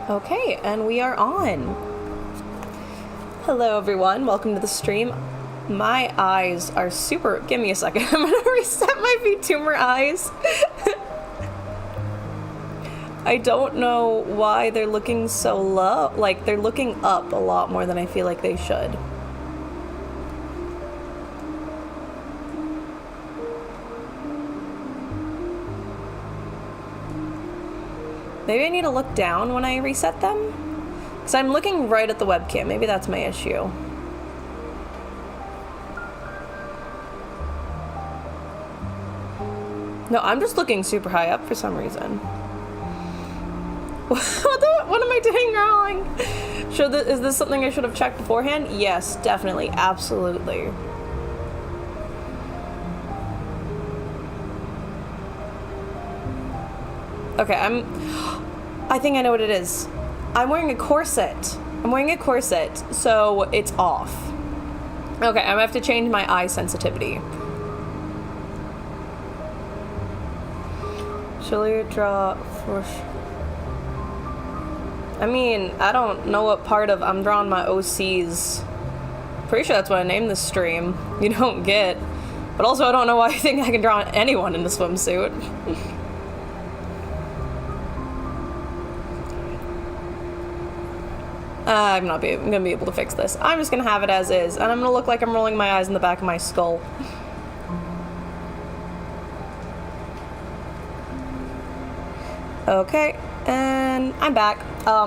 Okay, and we are on. Hello everyone, welcome to the stream. My eyes are super... Give me a second, I'm gonna reset my VTuber eyes. I don't know why they're looking so low. Like, they're looking up a lot more than I feel like they should. Maybe I need to look down when I reset them? Because I'm looking right at the webcam. Maybe that's my issue. No, I'm just looking super high up for some reason. What am I doing wrong? Is this something I should have checked beforehand? Yes, definitely. Absolutely. Okay, I think I know what it is. I'm wearing a corset. So it's off. Okay, I'm gonna have to change my eye sensitivity. Shall we draw for... I mean, I don't know what part of I'm drawing my OCs. Pretty sure that's what I named this stream. You don't get. But also I don't know why I think I can draw anyone in a swimsuit. I'm gonna be able to fix this. I'm just gonna have it as is, and I'm gonna look like I'm rolling my eyes in the back of my skull. Okay, and I'm back.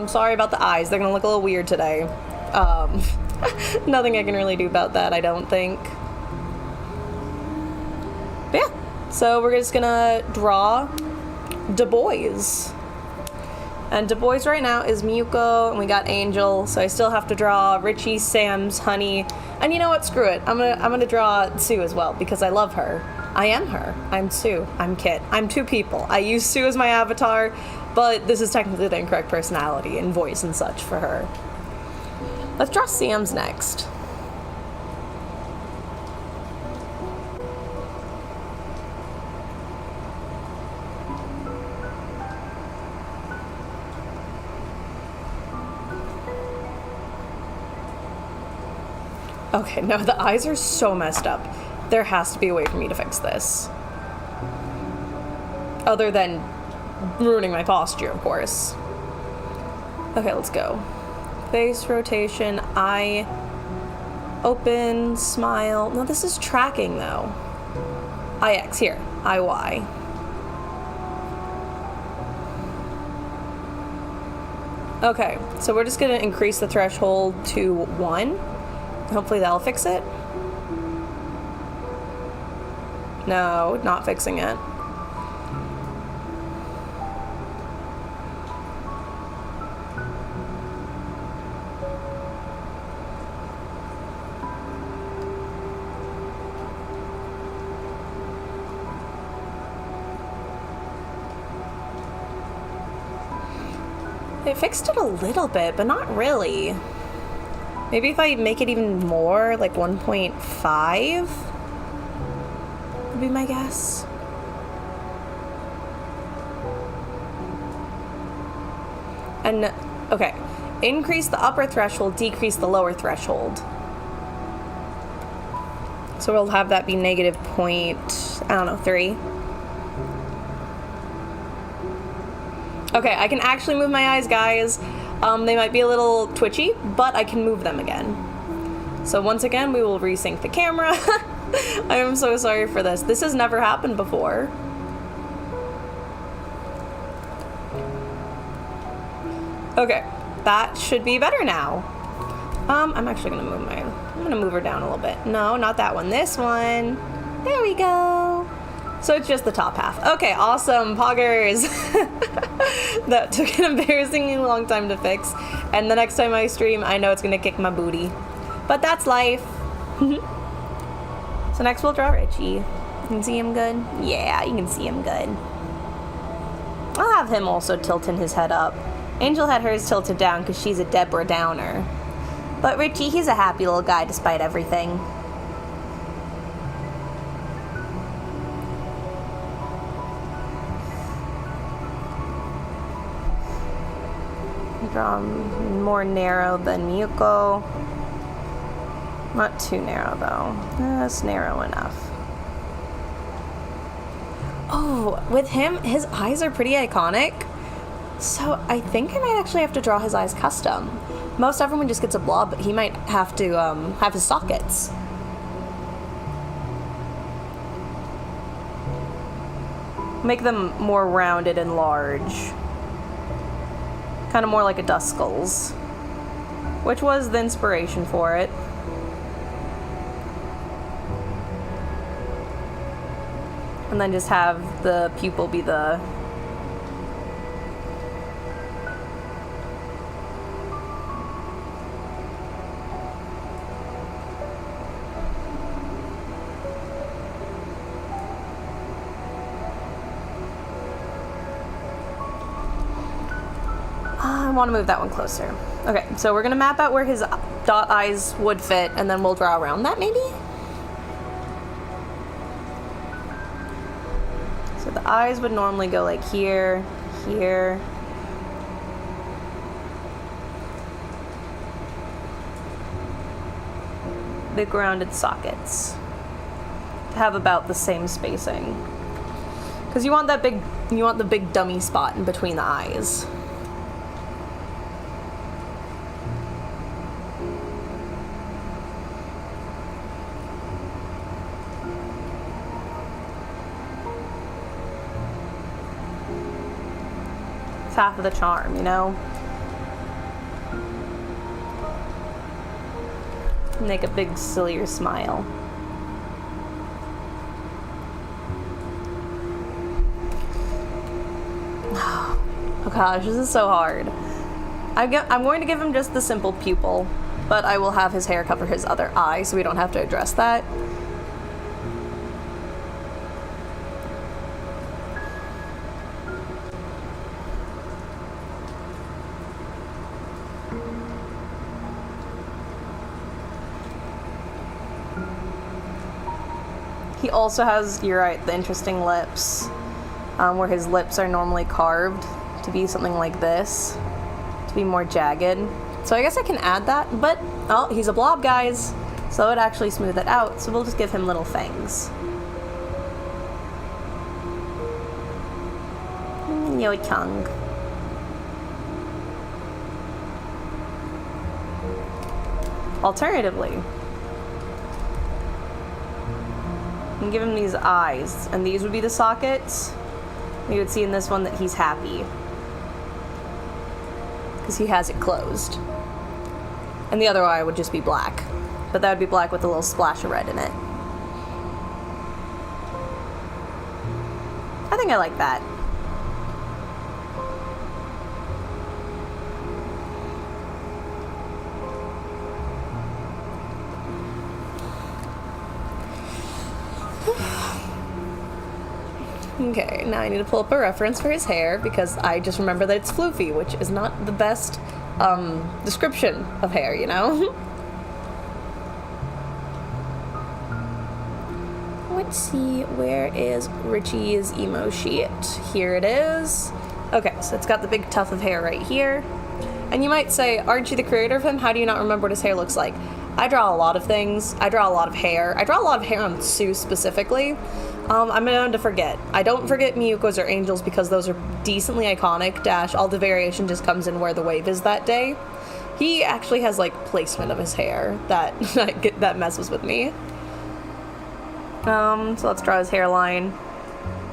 Sorry about the eyes. They're gonna look a little weird today. Nothing I can really do about that, I don't think. But yeah, so we're just gonna draw Du Bois. And Du Bois right now is Muko, and we got Angel, so I still have to draw Richie, Sam's, Honey, and you know what? Screw it. I'm gonna draw Sue as well, because I love her. I am her. I'm Sue. I'm Kit. I'm two people. I use Sue as my avatar, but this is technically the incorrect personality and voice and such for her. Let's draw Sam's next. Okay, no, the eyes are so messed up. There has to be a way for me to fix this. Other than ruining my posture, of course. Okay, let's go. Face rotation, eye open, smile. No, this is tracking though. IX, here, IY. Okay, so we're just gonna increase the threshold to 1. Hopefully that'll fix it. No, not fixing it. It fixed it a little bit, but not really. Maybe if I make it even more, like 1.5 would be my guess. And, okay. Increase the upper threshold, decrease the lower threshold. So we'll have that be negative point, I don't know, 3. Okay, I can actually move my eyes, guys. They might be a little twitchy, but I can move them again. So once again, we will resync the camera. I am so sorry for this. This has never happened before. Okay, that should be better now. I'm actually gonna I'm gonna move her down a little bit. No, not that one. This one. There we go. So it's just the top half. Okay, awesome, poggers. That took an embarrassingly long time to fix. And the next time I stream, I know it's gonna kick my booty. But that's life. So next we'll draw Richie. You can see him good? Yeah, you can see him good. I'll have him also tilting his head up. Angel had hers tilted down because she's a Deborah Downer. But Richie, he's a happy little guy despite everything. Draw more narrow than Miyuko. Not too narrow though. That's narrow enough. Oh, with him, his eyes are pretty iconic. So I think I might actually have to draw his eyes custom. Most everyone just gets a blob, but he might have to have his sockets. Make them more rounded and large. Kind of more like a Duskull's, which was the inspiration for it. And then just have the pupil be the... I want to move that one closer. Okay, so we're going to map out where his dot eyes would fit, and then we'll draw around that, maybe? So the eyes would normally go like here, here. Big rounded sockets. To have about the same spacing. Because you want the big dummy spot in between the eyes. Half of the charm, you know? Make a big, sillier smile. Oh gosh, this is so hard. I'm going to give him just the simple pupil, but I will have his hair cover his other eye, so we don't have to address that. He also has, you're right, the interesting lips, where his lips are normally carved to be something like this, to be more jagged. So I guess I can add that, but, oh, he's a blob, guys, so it would actually smooth it out, so we'll just give him little fangs. Yo tongue. Alternatively, and give him these eyes, and these would be the sockets. You would see in this one that he's happy because he has it closed, and the other eye would just be black, but that would be black with a little splash of red in it. I think I like that. Okay, now I need to pull up a reference for his hair because I just remember that it's floofy, which is not the best description of hair, you know? Let's see, where is Richie's emo sheet? Here it is. Okay, so it's got the big tuft of hair right here. And you might say, aren't you the creator of him? How do you not remember what his hair looks like? I draw a lot of things. I draw a lot of hair. I draw a lot of hair on Sue specifically. I'm bound to forget. I don't forget Miyuko's or Angel's because those are decently iconic. Dash, all the variation just comes in where the wave is that day. He actually has, like, placement of his hair that that messes with me. So let's draw his hairline.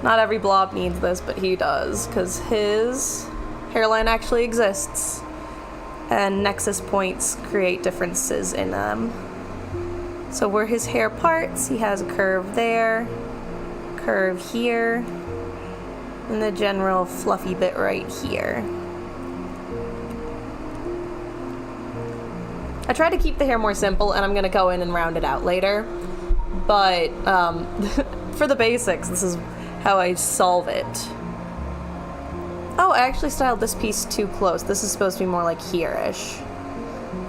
Not every blob needs this, but he does, because his hairline actually exists. And nexus points create differences in them. So where his hair parts, he has a curve there, curve here, and the general fluffy bit right here. I try to keep the hair more simple, and I'm going to go in and round it out later. But for the basics, this is how I solve it. Oh, I actually styled this piece too close. This is supposed to be more like here-ish,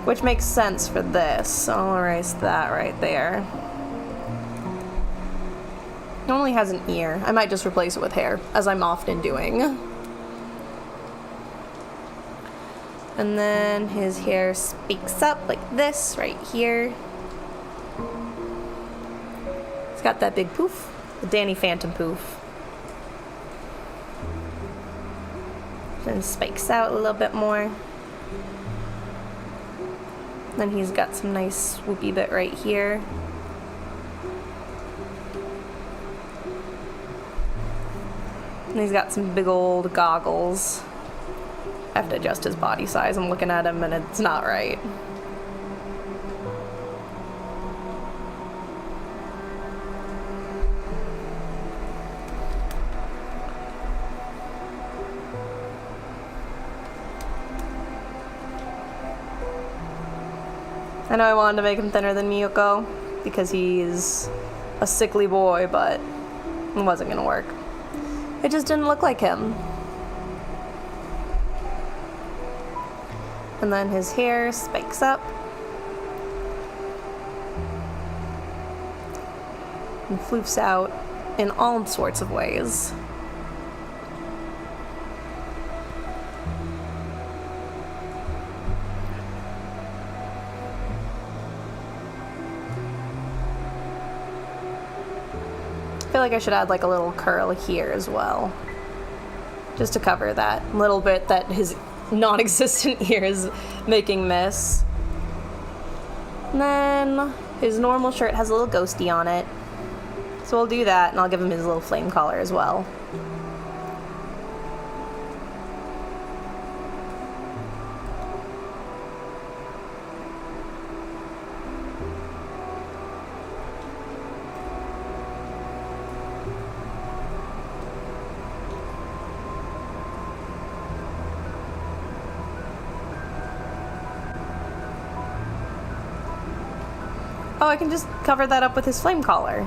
which makes sense for this. So I'll erase that right there. It only has an ear. I might just replace it with hair, as I'm often doing. And then his hair speaks up like this right here. He's got that big poof, the Danny Phantom poof. Then spikes out a little bit more. Then he's got some nice swoopy bit right here. And he's got some big old goggles. I have to adjust his body size. I'm looking at him and it's not right. I know I wanted to make him thinner than Miyuko because he's a sickly boy, but it wasn't gonna work. It just didn't look like him. And then his hair spikes up. And floofs out in all sorts of ways. I feel like I should add like a little curl here as well. Just to cover that little bit that his non-existent ear is making miss. And then his normal shirt has a little ghosty on it. So we'll do that and I'll give him his little flame collar as well. Oh, I can just cover that up with his flame collar.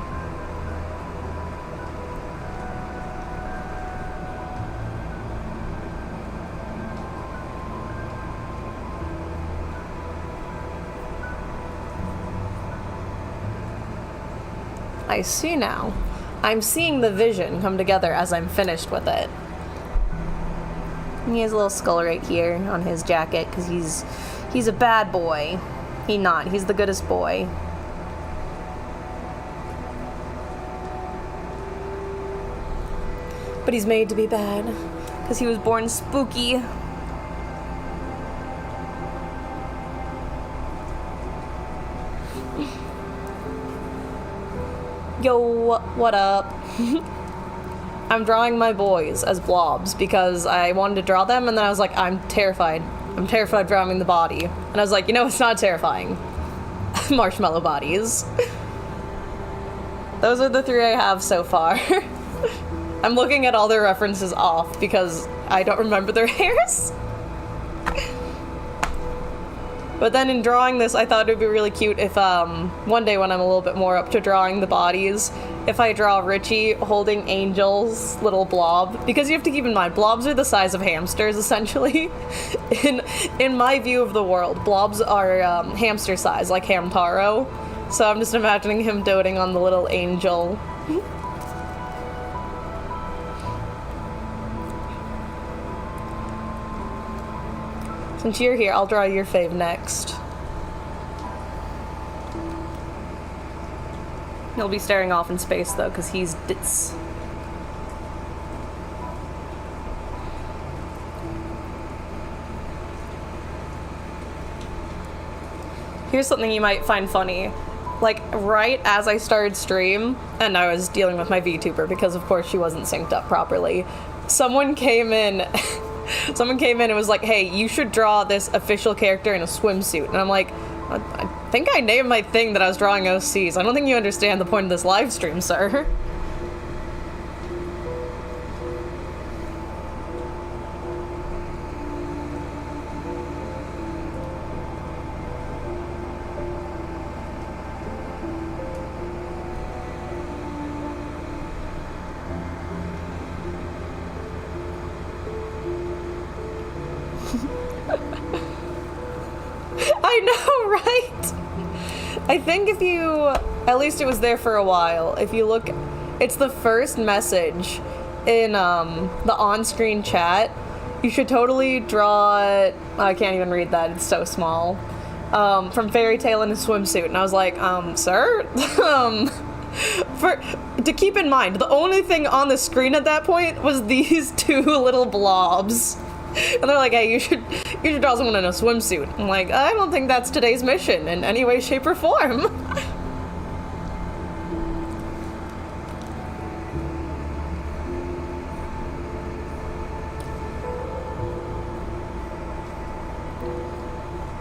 I see now. I'm seeing the vision come together as I'm finished with it. And he has a little skull right here on his jacket because he's a bad boy. He's the goodest boy. But he's made to be bad because he was born spooky. Yo, what up? I'm drawing my boys as blobs because I wanted to draw them and then I was like, I'm terrified. I'm terrified drawing the body. And I was like, you know, it's not terrifying. Marshmallow bodies. Those are the 3 I have so far. I'm looking at all their references off because I don't remember their hairs. But then in drawing this, I thought it would be really cute if, one day when I'm a little bit more up to drawing the bodies, if I draw Richie holding Angel's little blob. Because you have to keep in mind, blobs are the size of hamsters, essentially. In my view of the world, blobs are hamster size, like Hamtaro. So I'm just imagining him doting on the little angel. Since you're here, I'll draw your fave next. He'll be staring off in space, though, because he's dits. Here's something you might find funny. Like, right as I started stream, and I was dealing with my VTuber, because of course she wasn't synced up properly, someone came in... Someone came in and was like, hey, you should draw this official character in a swimsuit. And I'm like, I think I named my thing that I was drawing OCs. I don't think you understand the point of this live stream, sir. I know, right? I think if you, at least it was there for a while, if you look, it's the first message in the on-screen chat You should totally draw... I can't even read that, it's so small. From Fairy Tale in a swimsuit. And I was like, sir? To keep in mind, the only thing on the screen at that point was these two little blobs. And they're like, hey, you should draw someone in a swimsuit. I'm like, I don't think that's today's mission in any way, shape, or form.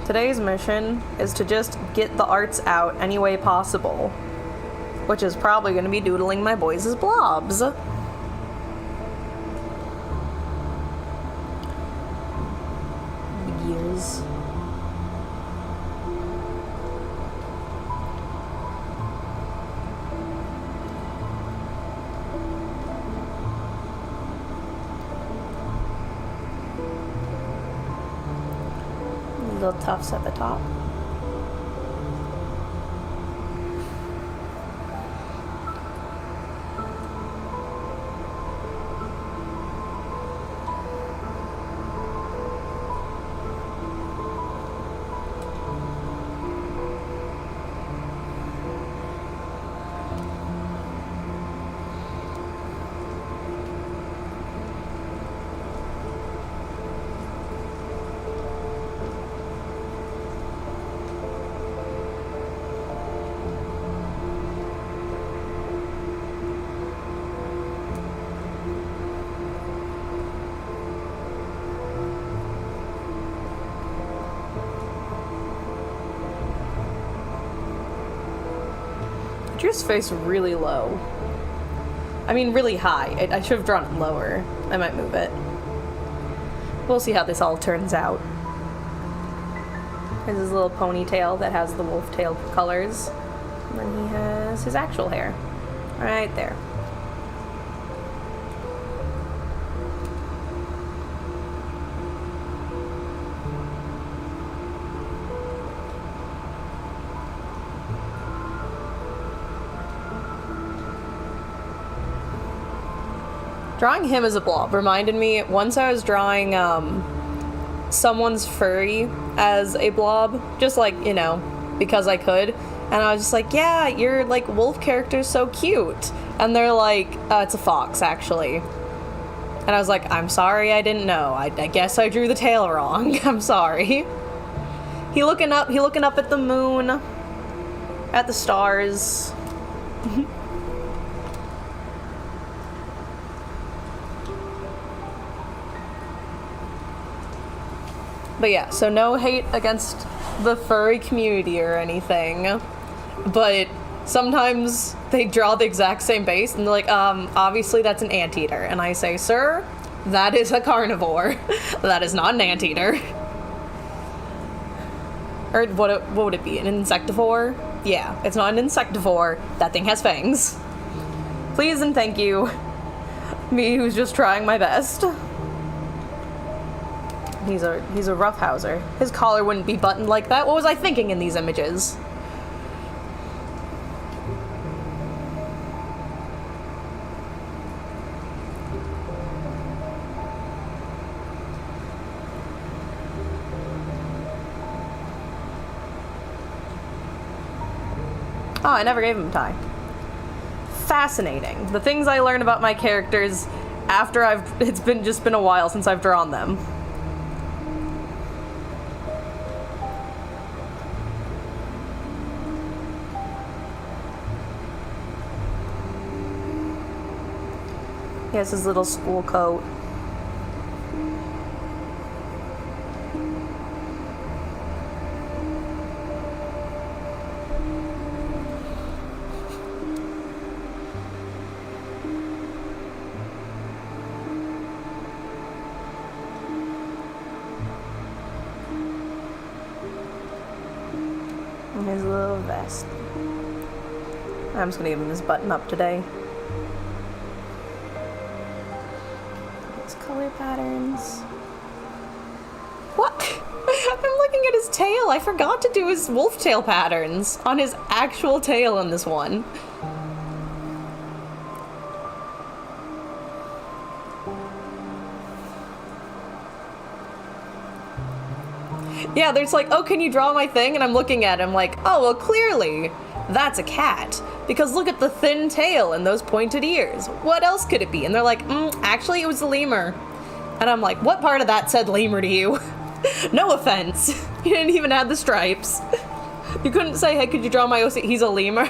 Today's mission is to just get the arts out any way possible, which is probably going to be doodling my boys as blobs. Years. Little tufts at the top. Drew his face really low. I mean, really high. I should have drawn it lower. I might move it. We'll see how this all turns out. There's his little ponytail that has the wolf tail colors. And then he has his actual hair. Right there. Drawing him as a blob reminded me, once I was drawing someone's furry as a blob, just like, you know, because I could, and I was just like, yeah, your like wolf character's so cute, and they're like, it's a fox actually, and I was like, I'm sorry, I didn't know, I guess I drew the tail wrong. I'm sorry. He looking up at the moon, at the stars. But yeah, so no hate against the furry community or anything, but sometimes they draw the exact same base and they're like, obviously that's an anteater. And I say, sir, that is a carnivore. That is not an anteater. Or what would it be, an insectivore? Yeah, it's not an insectivore. That thing has fangs. Please and thank you. Me who's just trying my best. He's a roughhouser. His collar wouldn't be buttoned like that. What was I thinking in these images? Oh, I never gave him a tie. Fascinating. The things I learn about my characters after it's been a while since I've drawn them. He has his little school coat. And his little vest. I'm just gonna give him his button up today. Color patterns. What? I'm looking at his tail. I forgot to do his wolf tail patterns on his actual tail in this one. Yeah, there's like, oh, can you draw my thing? And I'm looking at it, I'm like, oh, well, clearly that's a cat. Because look at the thin tail and those pointed ears. What else could it be? And they're like, actually, it was a lemur. And I'm like, what part of that said lemur to you? No offense. You didn't even add the stripes. You couldn't say, hey, could you draw my OC? He's a lemur.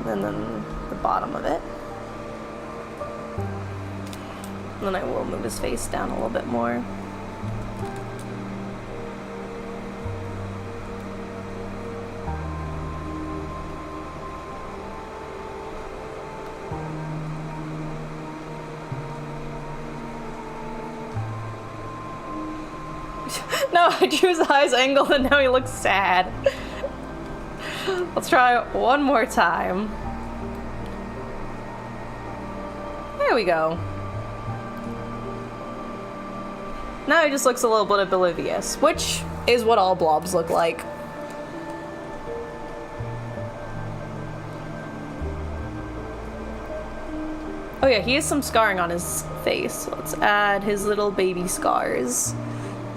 And then the bottom of it. And then I will move his face down a little bit more. No, I drew his eyes angled and now he looks sad. Let's try it one more time. There we go. Now he just looks a little bit oblivious, which is what all blobs look like. Oh yeah, he has some scarring on his face. So let's add his little baby scars.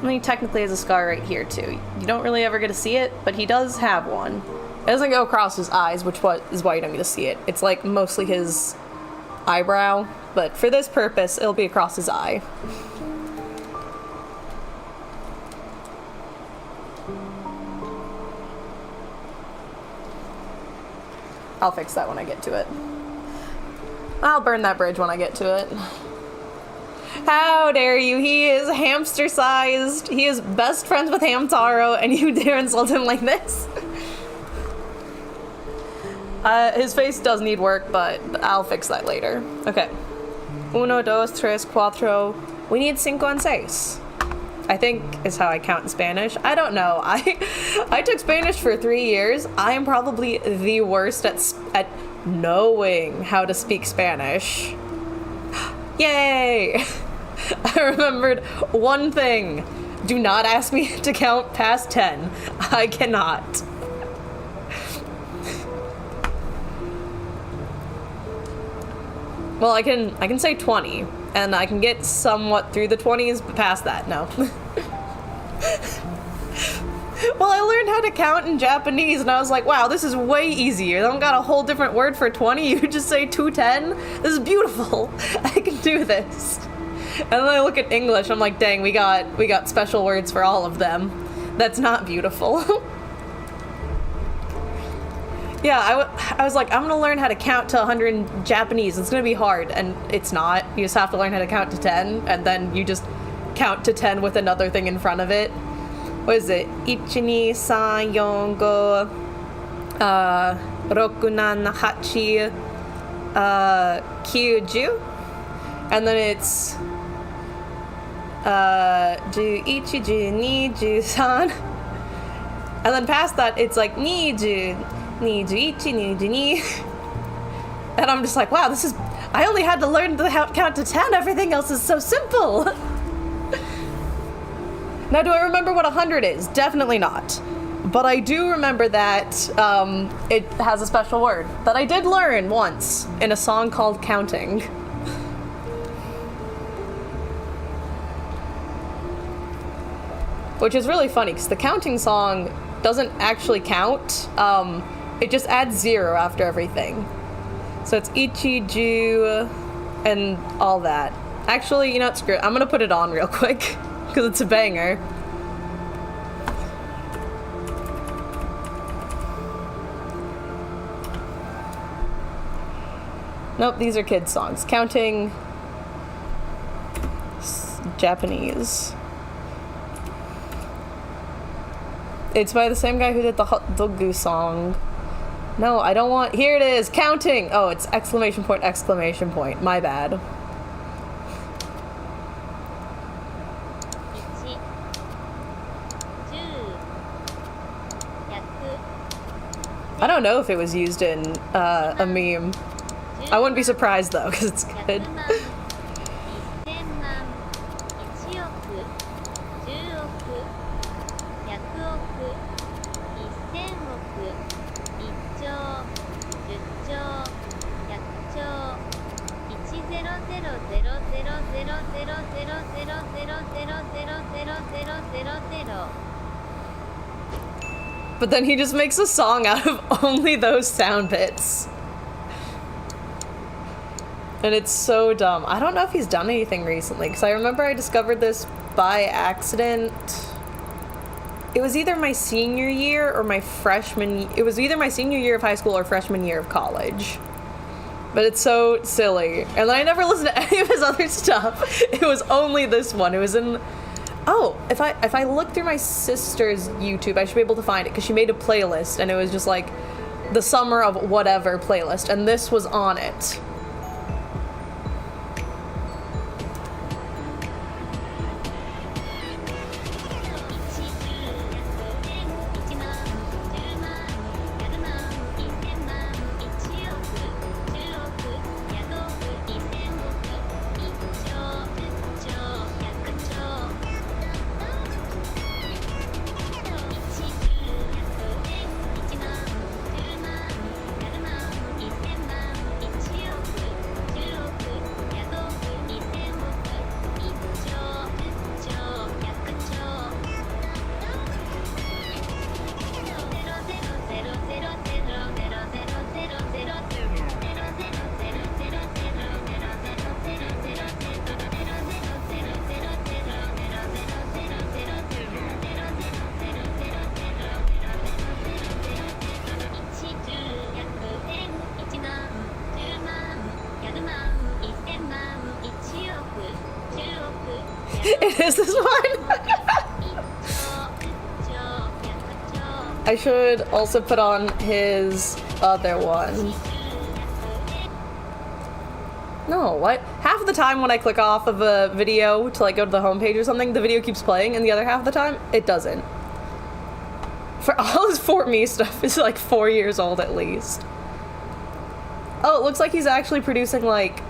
And he technically has a scar right here too. You don't really ever get to see it, but he does have one. It doesn't go across his eyes, which is why you don't get to see it. It's like mostly his eyebrow, but for this purpose, it'll be across his eye. I'll fix that when I get to it. I'll burn that bridge when I get to it. How dare you? He is hamster-sized. He is best friends with Hamtaro, and you dare insult him like this? His face does need work, but I'll fix that later. Okay. Uno, dos, tres, cuatro. We need cinco and seis. I think is how I count in Spanish. I don't know. I took Spanish for 3 years. I am probably the worst at knowing how to speak Spanish. Yay! I remembered one thing. Do not ask me to count past 10. I cannot. Well, I can say 20, and I can get somewhat through the 20s, but past that, no. Well, I learned how to count in Japanese, and I was like, wow, this is way easier. They don't got a whole different word for 20. You just say 210. This is beautiful. I can do this. And then I look at English, I'm like, dang, we got special words for all of them. That's not beautiful. Yeah, I was like, I'm gonna learn how to count to 100 in Japanese. It's gonna be hard, and it's not. You just have to learn how to count to 10, and then you just count to 10 with another thing in front of it. What is it? 1, 2, 3, 4, 5, 6, 7, 8, 9, 10. And then it's 11, 12, 13. And then past that, it's like 20, 21, 22. And I'm just like, wow, this is... I only had to learn to count to 10. Everything else is so simple. Now, do I remember what 100 is? Definitely not. But I do remember that it has a special word that I did learn once in a song called Counting. Which is really funny, because the counting song doesn't actually count. It just adds 0 after everything. So it's ichi, ju, and all that. Actually, you know what, screw it. I'm gonna put it on real quick, because it's a banger. Nope, these are kids' songs. Counting Japanese. It's by the same guy who did the Hot Dogu song. No, I don't want... Here it is! Counting! Oh, it's exclamation point, exclamation point. My bad. I don't know if it was used in a meme. I wouldn't be surprised though, because it's good. But then he just makes a song out of only those sound bits. And it's so dumb. I don't know if he's done anything recently, because I remember I discovered this by accident. It was either my senior year or my freshman... It was either my senior year of high school or freshman year of college. But it's so silly. And then I never listened to any of his other stuff. It was only this one. It was in... Oh, if I look through my sister's YouTube, I should be able to find it, because she made a playlist, and it was just like the summer of whatever playlist, and this was on it. It is this one. I should also put on his other one. No, what? Half of the time when I click off of a video to like go to the homepage or something, the video keeps playing, and the other half of the time, it doesn't. For all his For Me stuff is like 4 years old at least. Oh, it looks like he's actually producing like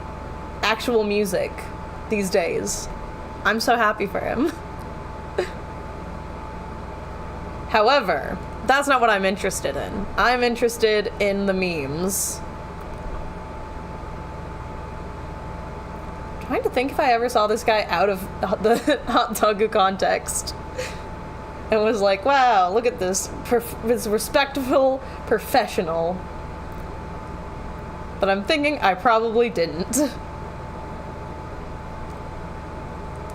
actual music these days. I'm so happy for him. However, that's not what I'm interested in. I'm interested in the memes. I'm trying to think if I ever saw this guy out of the Hot Togu context. And was like, wow, look at this. This respectable professional. But I'm thinking I probably didn't.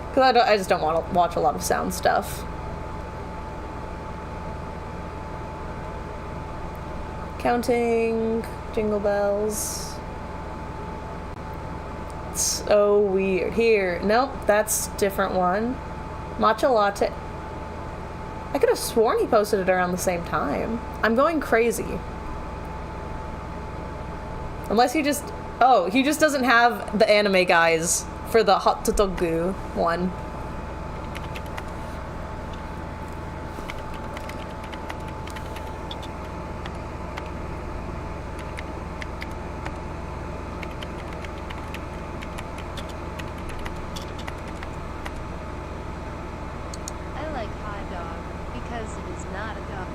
Because I just don't want to watch a lot of sound stuff. Counting jingle bells. It's so weird. Here, nope, that's a different one. Matcha latte. I could have sworn he posted it around the same time. I'm going crazy. Unless he just... Oh, he just doesn't have the anime guys for the Hot Togu one. I like hot dog because it is not a dog.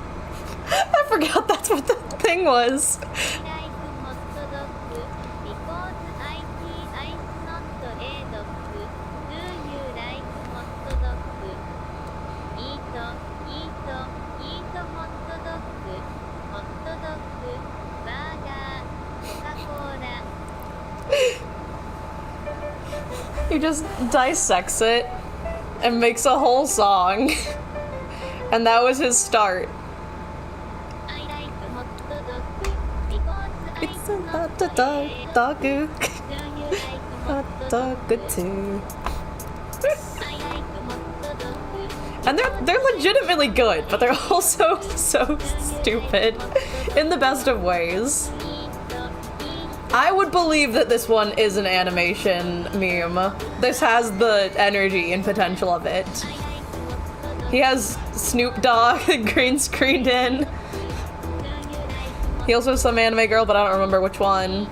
I forgot that's what the thing was. He just dissects it and makes a whole song. And that was his start. It's a hot dog. Hot dog too. And they're legitimately good, but they're also so stupid in the best of ways. I would believe that this one is an animation meme. This has the energy and potential of it. He has Snoop Dogg green screened in. He also has some anime girl, but I don't remember which one.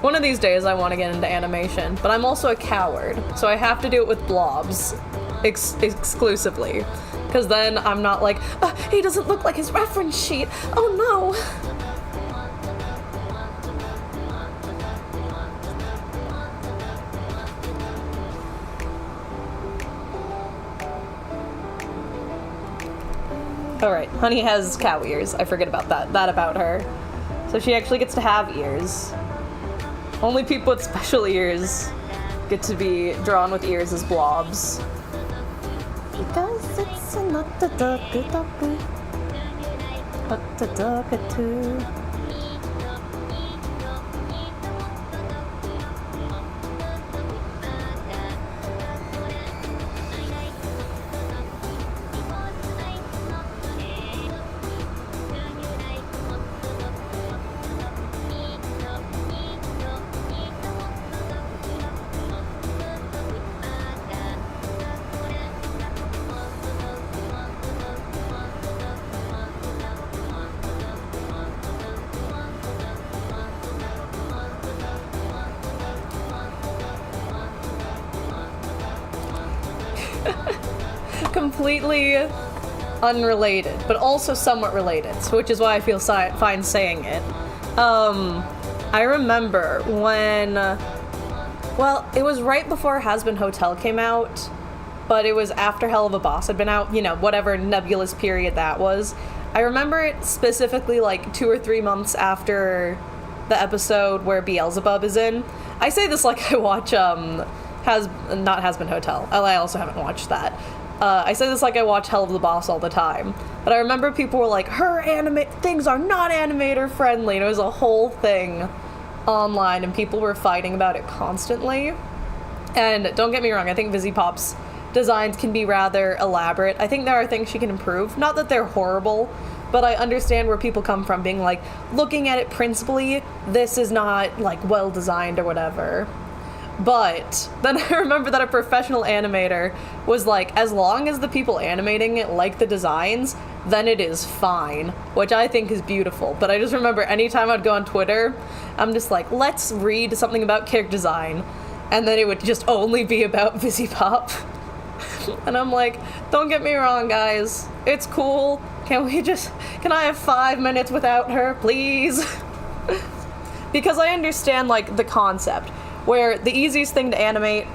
One of these days I want to get into animation, but I'm also a coward, so I have to do it with blobs exclusively. Because then I'm not like, oh, he doesn't look like his reference sheet. Oh no. Alright, Honey has cow ears. I forget about that about her. So she actually gets to have ears. Only people with special ears get to be drawn with ears as blobs. Because it's not the duck, but the duck too. Completely unrelated, but also somewhat related, which is why I feel fine saying it. I remember when, well, it was right before Has Been Hotel came out, but it was after Hell of a Boss had been out, you know, whatever nebulous period that was. I remember it specifically like 2 or 3 months after the episode where Beelzebub is in. I say this like I watch, not Has Been Hotel. I also haven't watched that. I say this like I watch Hell of the Boss all the time. But I remember people were like, her things are not animator friendly. And it was a whole thing online and people were fighting about it constantly. And don't get me wrong, I think Vizzy Pop's designs can be rather elaborate. I think there are things she can improve. Not that they're horrible, but I understand where people come from being like, looking at it principally, this is not like well designed or whatever. But then I remember that a professional animator was like, as long as the people animating it like the designs, then it is fine, which I think is beautiful. But I just remember anytime I'd go on Twitter, I'm just like, let's read something about character design, and then it would just only be about Vizzy Pop. And I'm like, don't get me wrong, guys, it's cool. Can I have 5 minutes without her, please? Because I understand, like, the concept, where the easiest thing to animate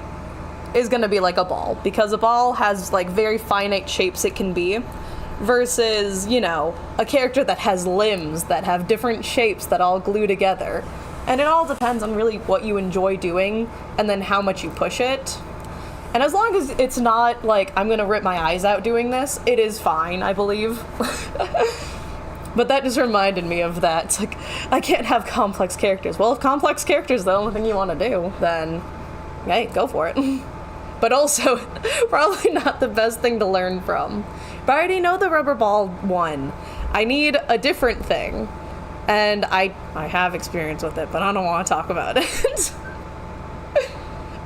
is gonna be like a ball, because a ball has like very finite shapes it can be, versus, you know, a character that has limbs that have different shapes that all glue together. And it all depends on really what you enjoy doing and then how much you push it. And as long as it's not like, I'm gonna rip my eyes out doing this, it is fine, I believe. But that just reminded me of that. It's like, I can't have complex characters. Well, if complex characters are the only thing you want to do, then, hey, go for it. But also, probably not the best thing to learn from. But I already know the rubber ball one. I need a different thing. And I have experience with it, but I don't want to talk about it.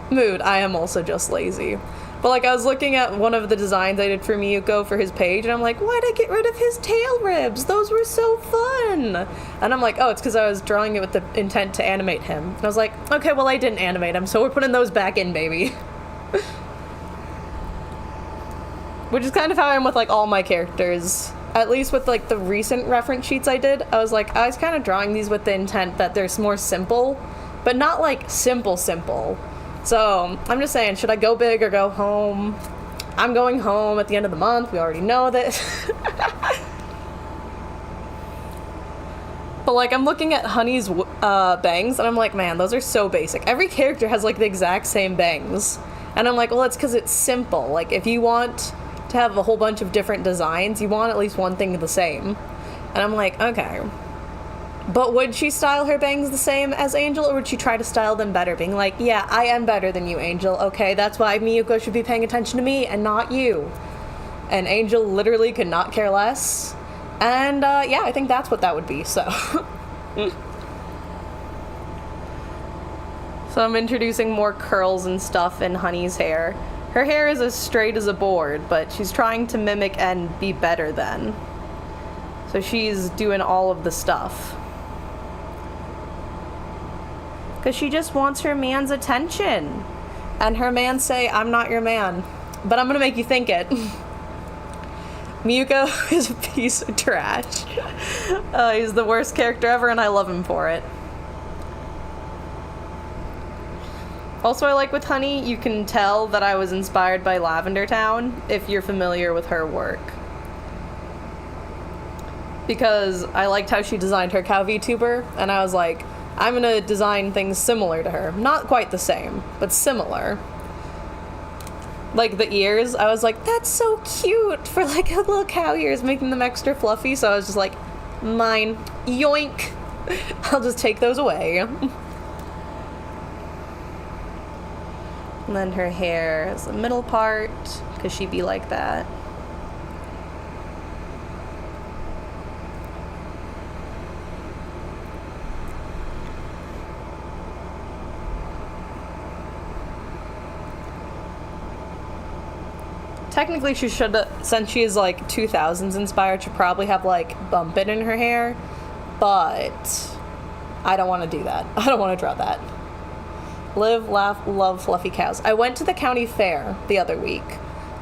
Mood, I am also just lazy. But, like, I was looking at one of the designs I did for Miyuko for his page, and I'm like, why'd I get rid of his tail ribs? Those were so fun! And I'm like, oh, it's because I was drawing it with the intent to animate him. And I was like, okay, well, I didn't animate him, so we're putting those back in, baby. Which is kind of how I am with, like, all my characters. At least with, like, the recent reference sheets I did, I was like, I was kind of drawing these with the intent that they're more simple, but not, like, simple. So, I'm just saying, should I go big or go home? I'm going home at the end of the month. We already know this. But, like, I'm looking at Honey's bangs, and I'm like, man, those are so basic. Every character has, like, the exact same bangs. And I'm like, well, it's because it's simple. Like, if you want to have a whole bunch of different designs, you want at least one thing the same. And I'm like, okay. But would she style her bangs the same as Angel, or would she try to style them better? Being like, yeah, I am better than you, Angel. Okay, that's why Miyuko should be paying attention to me and not you. And Angel literally could not care less. And, yeah, I think that's what that would be, so. So I'm introducing more curls and stuff in Honey's hair. Her hair is as straight as a board, but she's trying to mimic and be better than. So she's doing all of the stuff. Because she just wants her man's attention. And her man say, I'm not your man. But I'm going to make you think it. Miyuko is a piece of trash. He's the worst character ever, and I love him for it. Also, I like with Honey, you can tell that I was inspired by Lavender Town, if you're familiar with her work. because I liked how she designed her cow VTuber, and I was like, I'm gonna design things similar to her. Not quite the same, but similar. Like the ears, I was like, that's so cute for like a little cow ears, making them extra fluffy. So I was just like, mine, yoink. I'll just take those away. And then her hair is the middle part, because she'd be like that. Technically, she should, since she is like 2000s inspired, should probably have like bump it in her hair, but I don't want to do that. I don't want to draw that. Live, laugh, love fluffy cows. I went to the county fair the other week.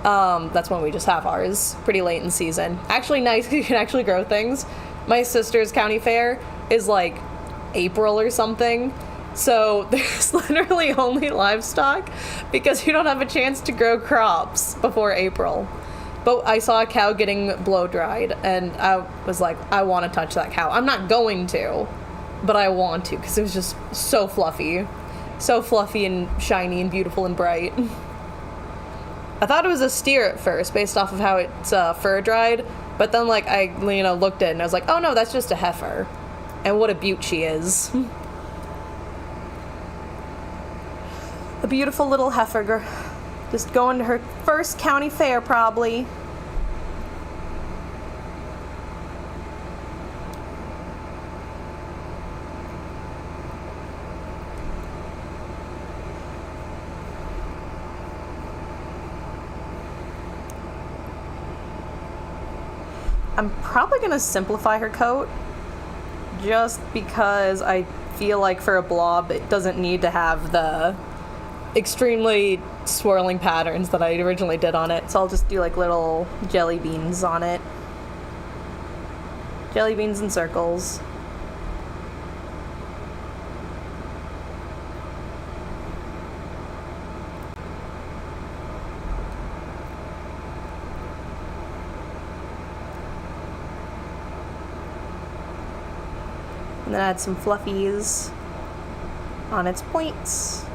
That's when we just have ours, pretty late in season. Actually nice, you can actually grow things. My sister's county fair is like April or something. So there's literally only livestock because you don't have a chance to grow crops before April. But I saw a cow getting blow dried and I was like, I want to touch that cow. I'm not going to, but I want to because it was just so fluffy. So fluffy and shiny and beautiful and bright. I thought it was a steer at first based off of how it's fur dried. But then like I looked at it and I was like, oh no, that's just a heifer. And what a beaut she is. A beautiful little heifer girl. Just going to her first county fair, probably. I'm probably going to simplify her coat. Just because I feel like for a blob, it doesn't need to have the extremely swirling patterns that I originally did on it, so I'll just do like little jelly beans on it. Jelly beans in circles. And then add some fluffies on its points.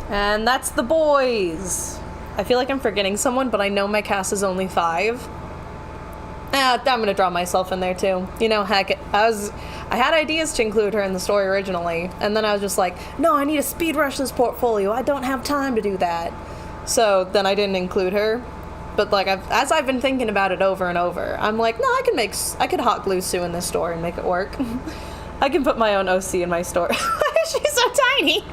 And that's the boys. I feel like I'm forgetting someone, but I know my cast is only 5. I'm gonna draw myself in there too. Heck, I had ideas to include her in the story originally, and then I was just like, no, I need to speed rush this portfolio. I don't have time to do that. So then I didn't include her. But like, as I've been thinking about it over and over, I'm like, no, I could hot glue Sue in this story and make it work. I can put my own OC in my story. She's so tiny.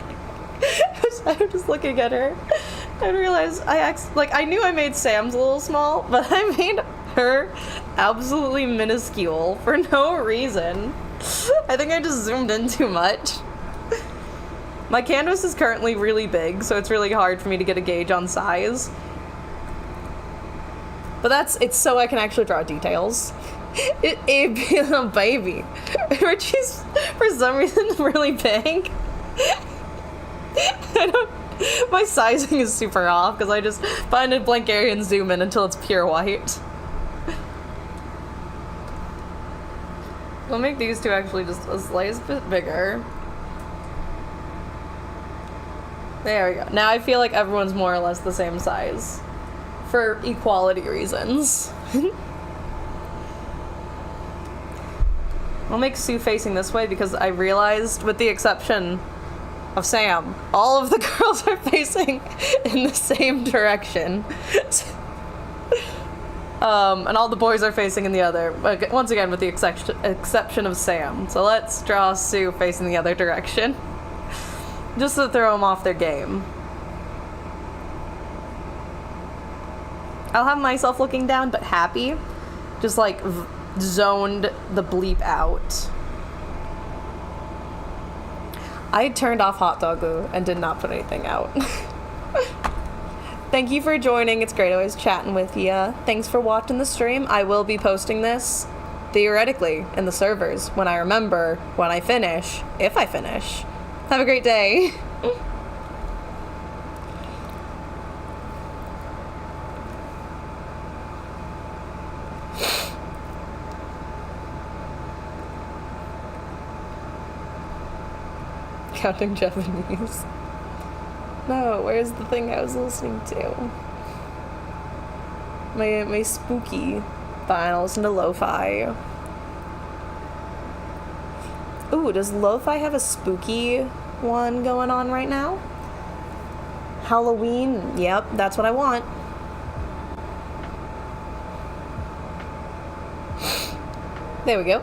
I'm just looking at her. I realized I knew I made Sam's a little small, but I made her absolutely minuscule for no reason. I think I just zoomed in too much. My canvas is currently really big, so it's really hard for me to get a gauge on size. But it's so I can actually draw details. A baby. Richie's, for some reason, really big. My sizing is super off because I just find a blank area and zoom in until it's pure white. We'll make these two actually just a slight bit bigger. There we go. Now I feel like everyone's more or less the same size for equality reasons. I'll make Sue facing this way because I realized, with the exception of Sam, all of the girls are facing in the same direction. And all the boys are facing in the other, once again with the exception of Sam. So let's draw Sue facing the other direction. Just to throw them off their game. I'll have myself looking down, but happy. Just like zoned the bleep out. I turned off hot dog glue and did not put anything out. Thank you for joining. It's great always chatting with you. Thanks for watching the stream. I will be posting this, theoretically, in the servers when I remember, when I finish, if I finish. Have a great day. Counting Japanese. No, where's the thing I was listening to? My spooky. Fine, I'll listen to lo-fi. Ooh, does lo-fi have a spooky one going on right now? Halloween? Yep, that's what I want. There we go.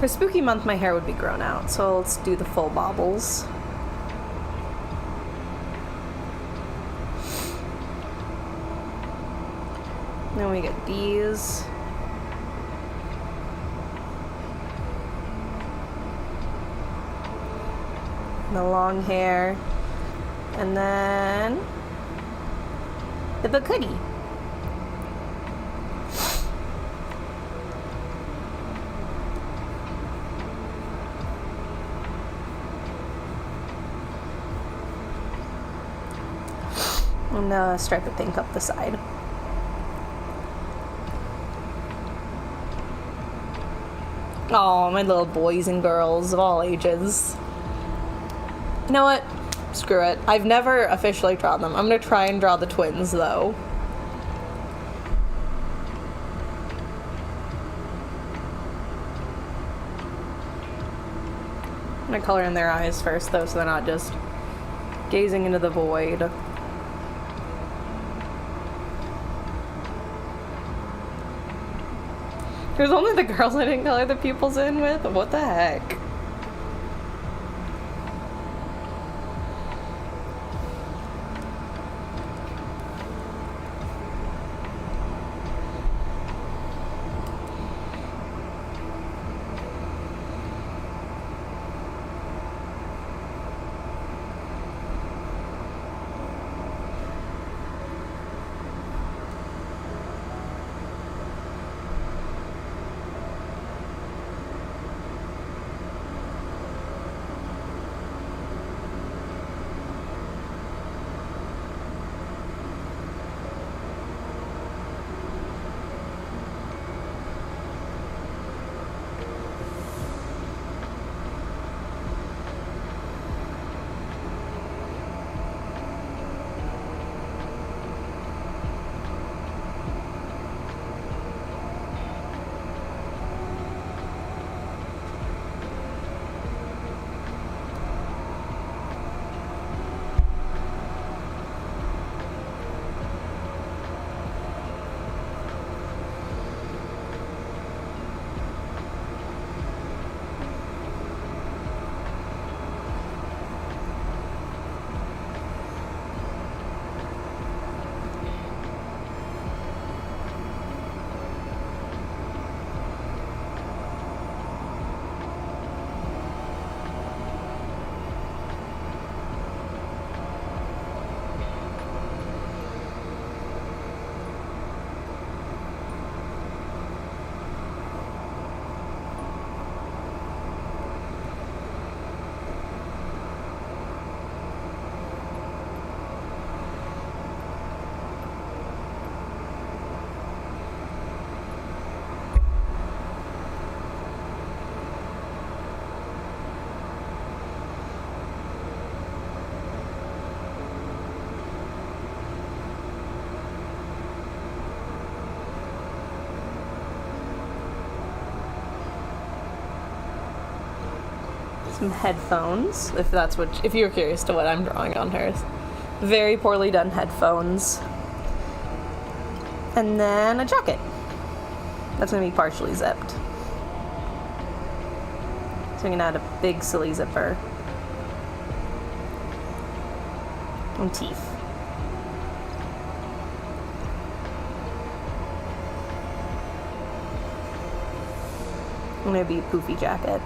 For spooky month, my hair would be grown out, so let's do the full bobbles. Then we get these. The long hair. And then the bakudi. And stripe of pink up the side. Oh, my little boys and girls of all ages. You know what? Screw it. I've never officially drawn them. I'm gonna try and draw the twins, though. I'm gonna color in their eyes first, though, so they're not just gazing into the void. There's only the girls I didn't color the pupils in with? What the heck? Some headphones, if you're curious to what I'm drawing on hers. Very poorly done headphones. And then a jacket. That's gonna be partially zipped. So we can add a big silly zipper. And teeth. And maybe a poofy jacket.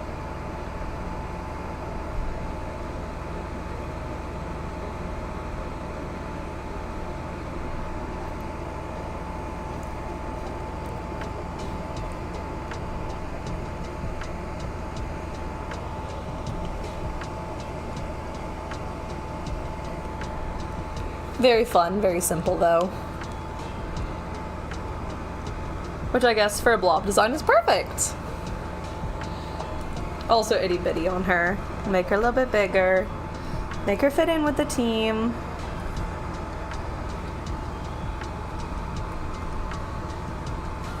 Very fun, very simple though. Which I guess for a blob design is perfect. Also itty bitty on her. Make her a little bit bigger. Make her fit in with the team.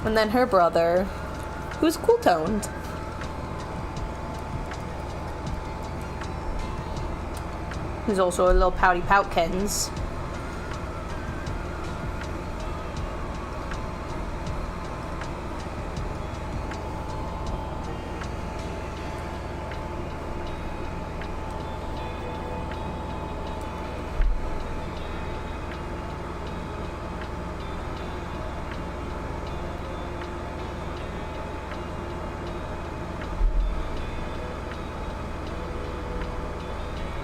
And then her brother, who's cool toned. He's also a little pouty poutkins.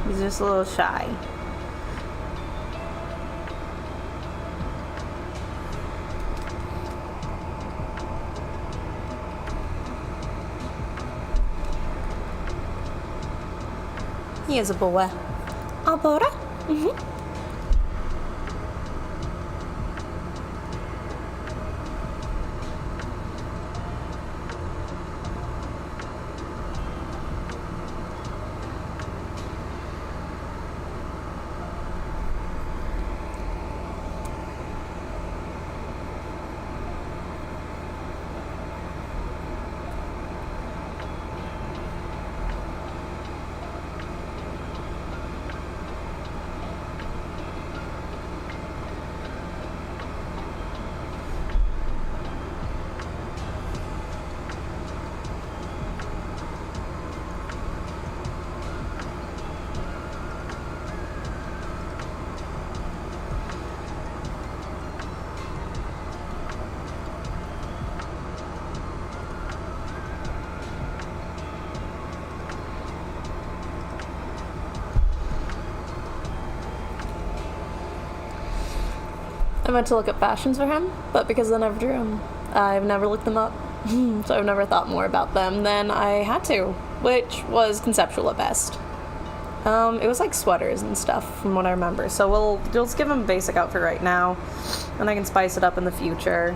He's just a little shy. He is a boy. A boy? Mm-hmm. I meant to look up fashions for him, but because I never drew him, I've never looked them up. So I've never thought more about them than I had to, which was conceptual at best. It was like sweaters and stuff from what I remember. So we'll just give him a basic outfit right now, and I can spice it up in the future.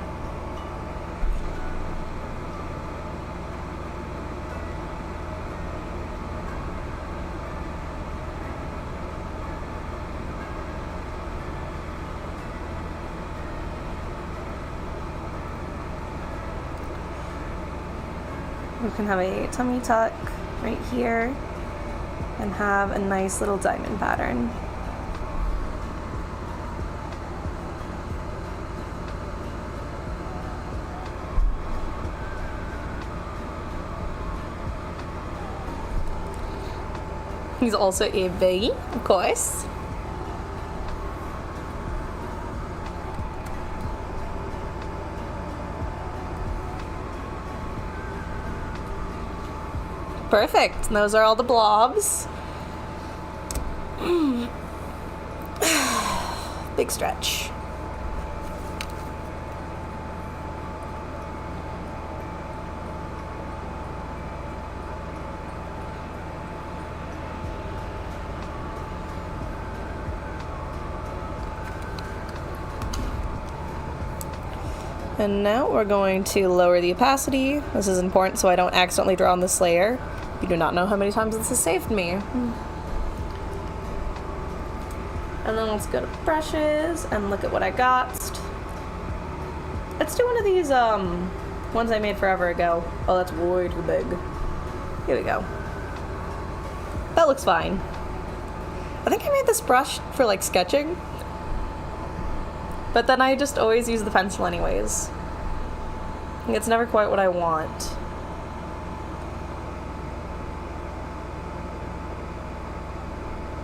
We can have a tummy tuck right here and have a nice little diamond pattern. He's also a veggie, of course. Perfect. And those are all the blobs. Big stretch. And now we're going to lower the opacity. This is important so I don't accidentally draw on this layer. You do not know how many times this has saved me. And then let's go to brushes and look at what I got. Let's do one of these ones I made forever ago. Oh, that's way too big. Here we go. looks fine. I think I made this brush for like sketching, but then I just always use the pencil anyways. It's never quite what I want.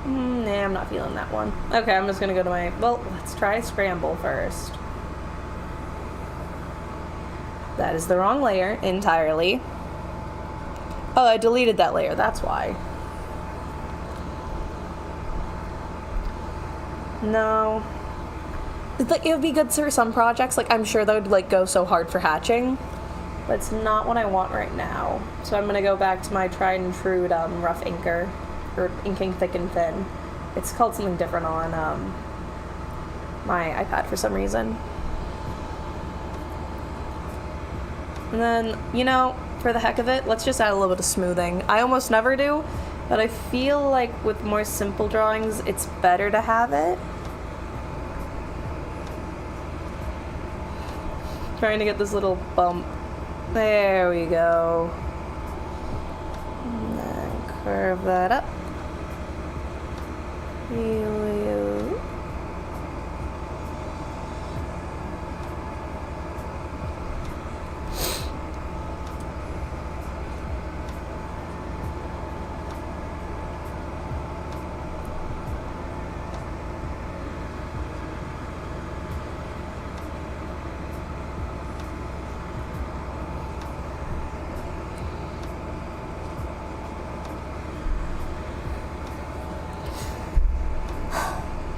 Nah, I'm not feeling that one. Okay, I'm just gonna go to my, well, let's try scramble first. That is the wrong layer entirely. Oh, I deleted that layer, that's why. No. Like, it would be good for some projects. Like, I'm sure that would like go so hard for hatching, but it's not what I want right now. So I'm gonna go back to my tried and true rough inker, or inking thick and thin. It's called something different on my iPad for some reason. And then, you know, for the heck of it, let's just add a little bit of smoothing. I almost never do, but I feel like with more simple drawings, it's better to have it. Trying to get this little bump. There we go. And then curve that up.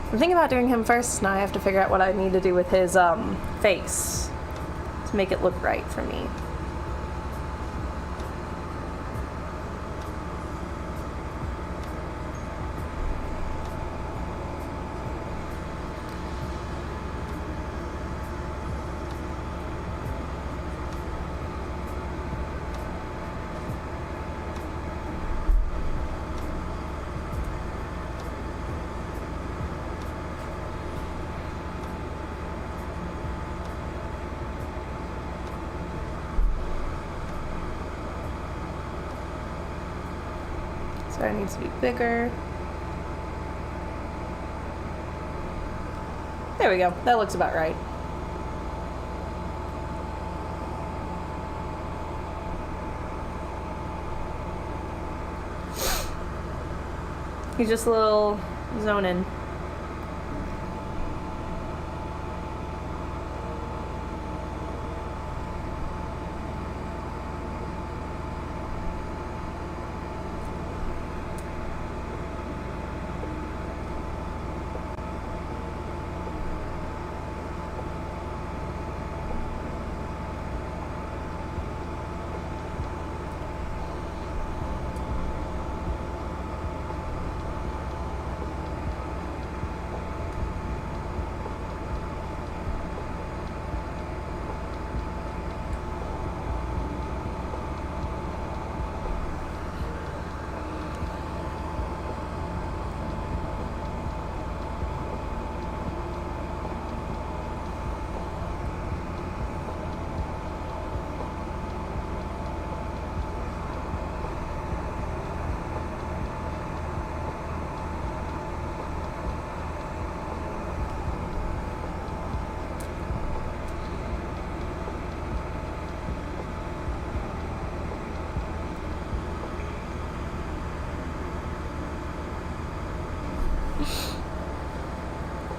I'm thinking about doing him first. Now I have to figure out what I need to do with his face to make it look right for me. So it needs to be bigger. There we go. That looks about right. He's just a little zoning.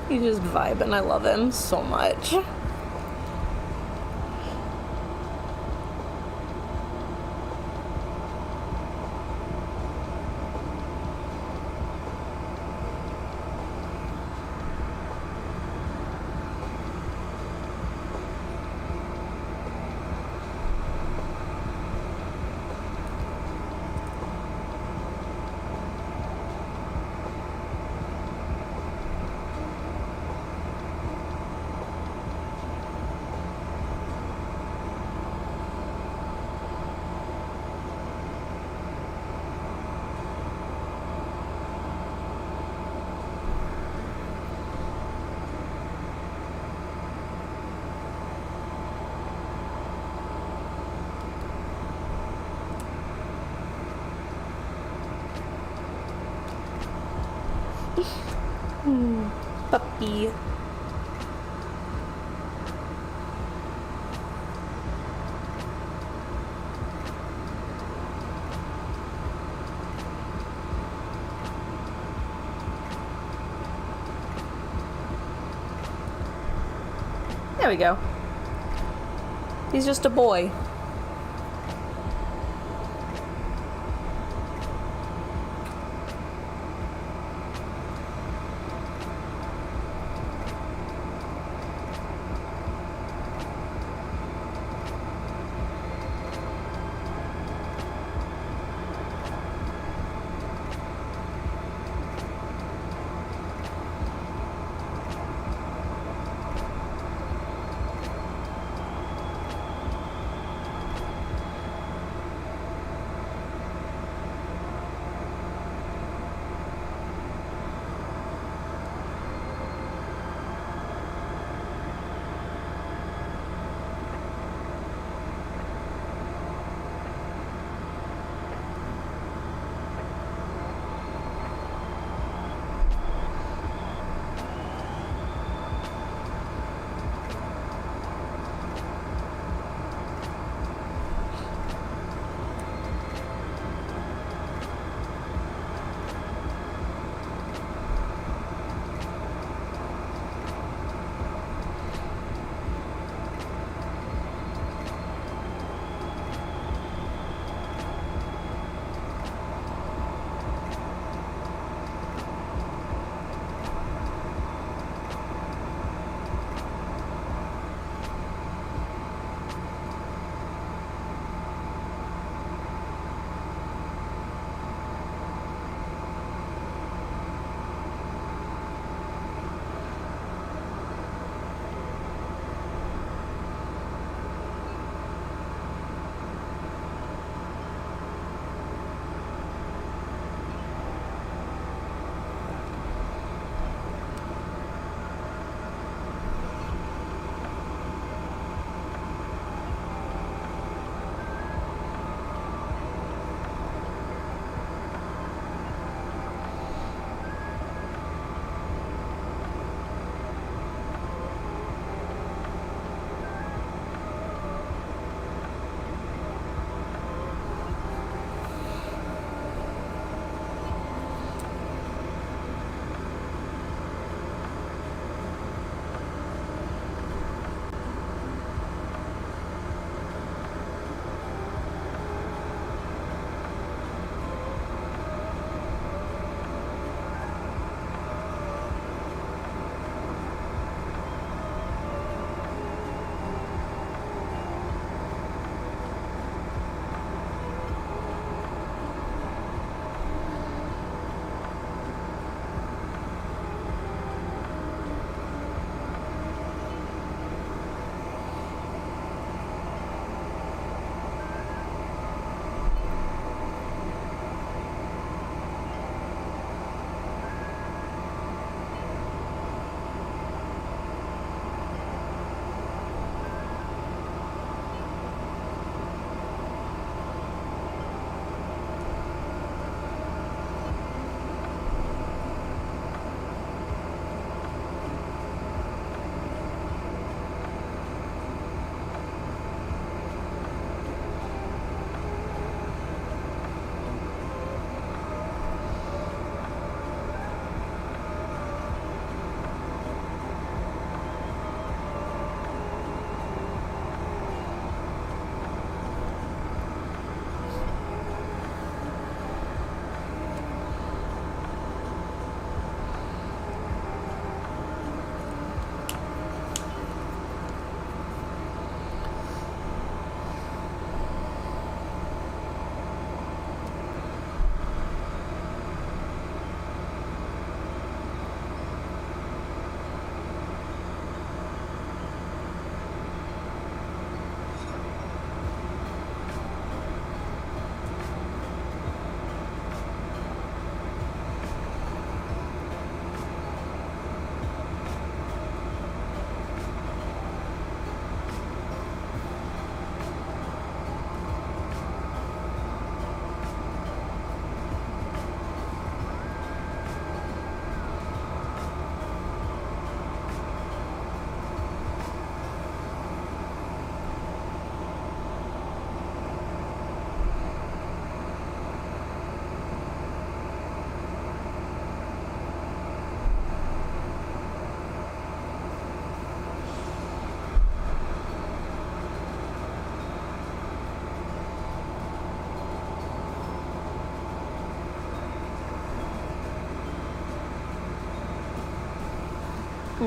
He's just vibing. I love him so much. Puppy. There we go. He's just a boy.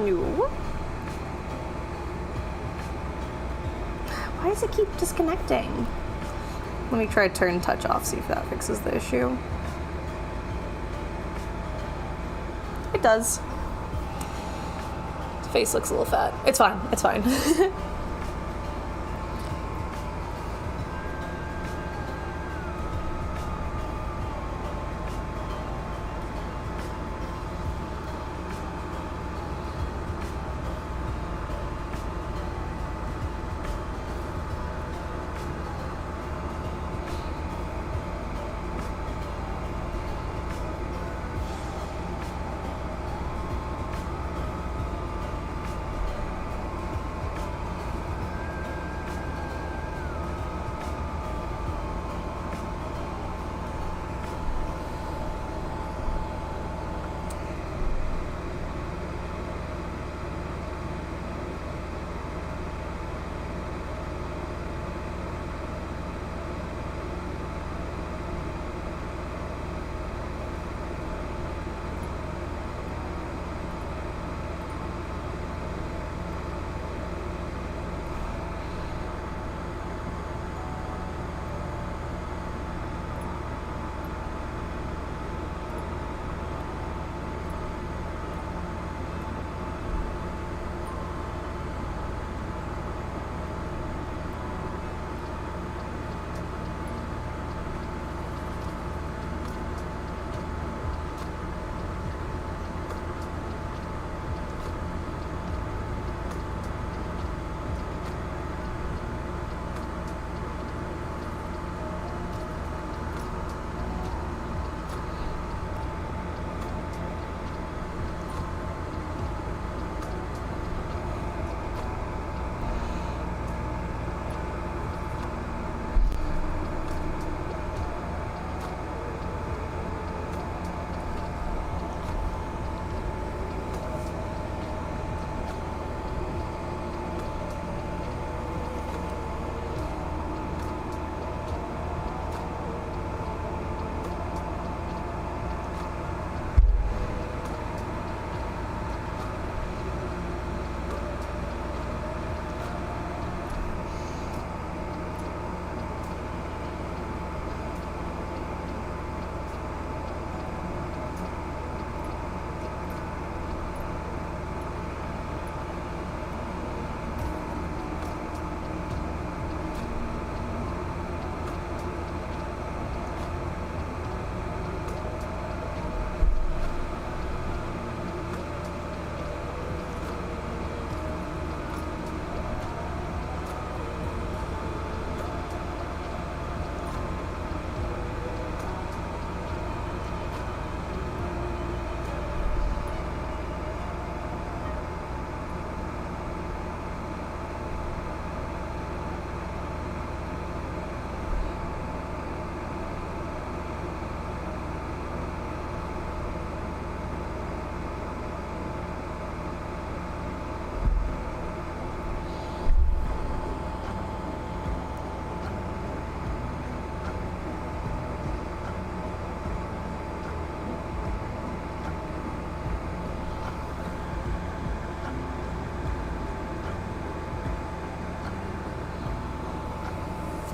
No. Why does it keep disconnecting? Let me try turn touch off, see if that fixes the issue. It does. His face looks a little fat. It's fine. It's fine.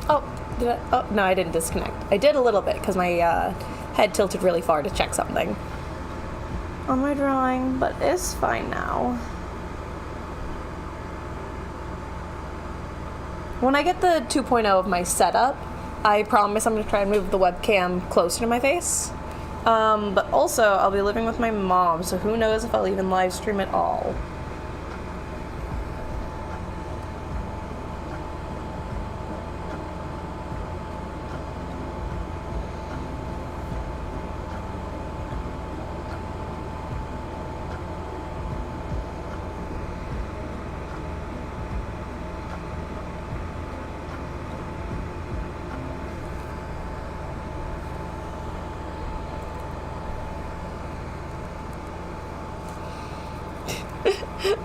Oh, did I? Oh, no, I didn't disconnect. I did a little bit because my head tilted really far to check something on my drawing, but it's fine now. When I get the 2.0 of my setup, I promise I'm going to try and move the webcam closer to my face. But also, I'll be living with my mom, so who knows if I'll even live stream at all.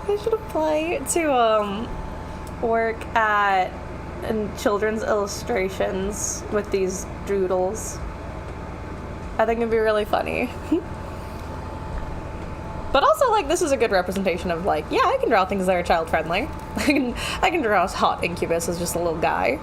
I should apply to work at children's illustrations with these doodles. I think it'd be really funny. But also, like, this is a good representation of, like, yeah, I can draw things that are child-friendly. I can draw a hot incubus as just a little guy.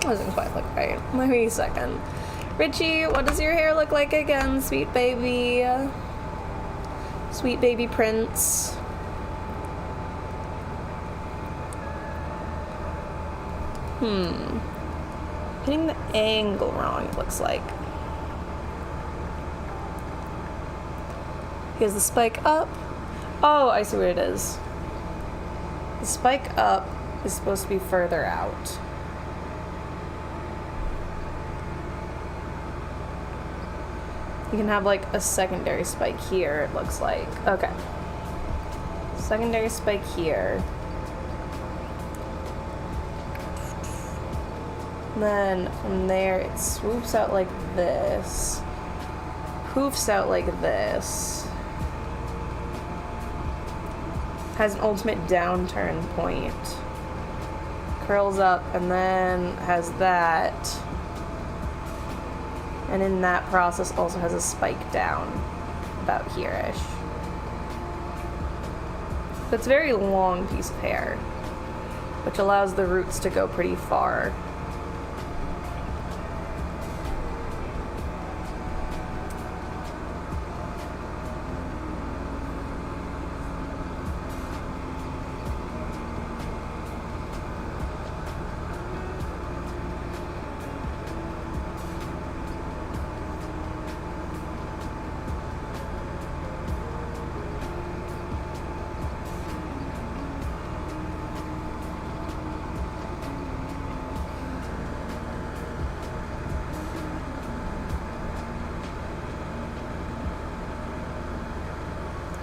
Doesn't quite look right. Maybe a second. Richie, what does your hair look like again, sweet baby? Sweet baby prince. Hitting the angle wrong, it looks like. Here's the spike up. Oh, I see what it is. The spike up is supposed to be further out. You can have like a secondary spike here, it looks like. Okay. Secondary spike here. And then from there it swoops out like this. Poofs out like this. Has an ultimate downturn point. Curls up and then has that. And in that process also has a spike down about here-ish. So it's a very long piece of hair, which allows the roots to go pretty far.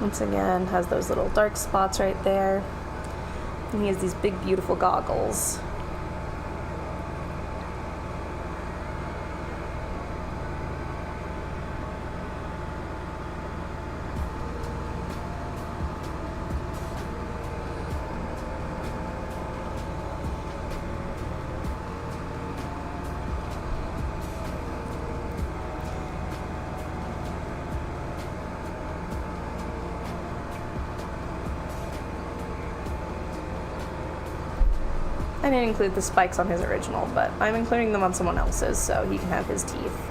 Once again, has those little dark spots right there. And he has these big, beautiful goggles. I didn't include the spikes on his original, but I'm including them on someone else's so he can have his teeth.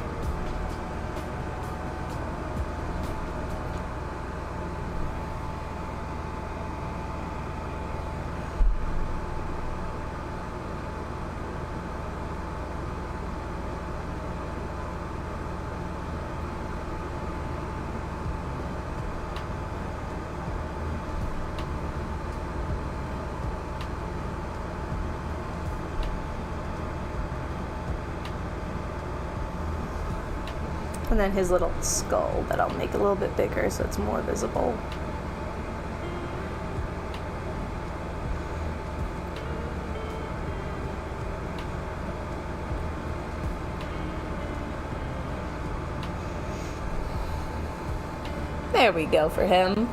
And then his little skull that I'll make a little bit bigger so it's more visible. There we go for him.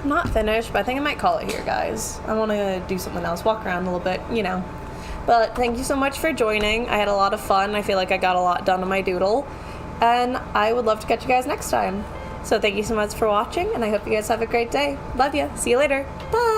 I'm not finished, but I think I might call it here, guys. I want to do something else, walk around a little bit, you know. But thank you so much for joining. I had a lot of fun. I feel like I got a lot done on my doodle. And I would love to catch you guys next time. So thank you so much for watching, and I hope you guys have a great day. Love ya. See you later. Bye.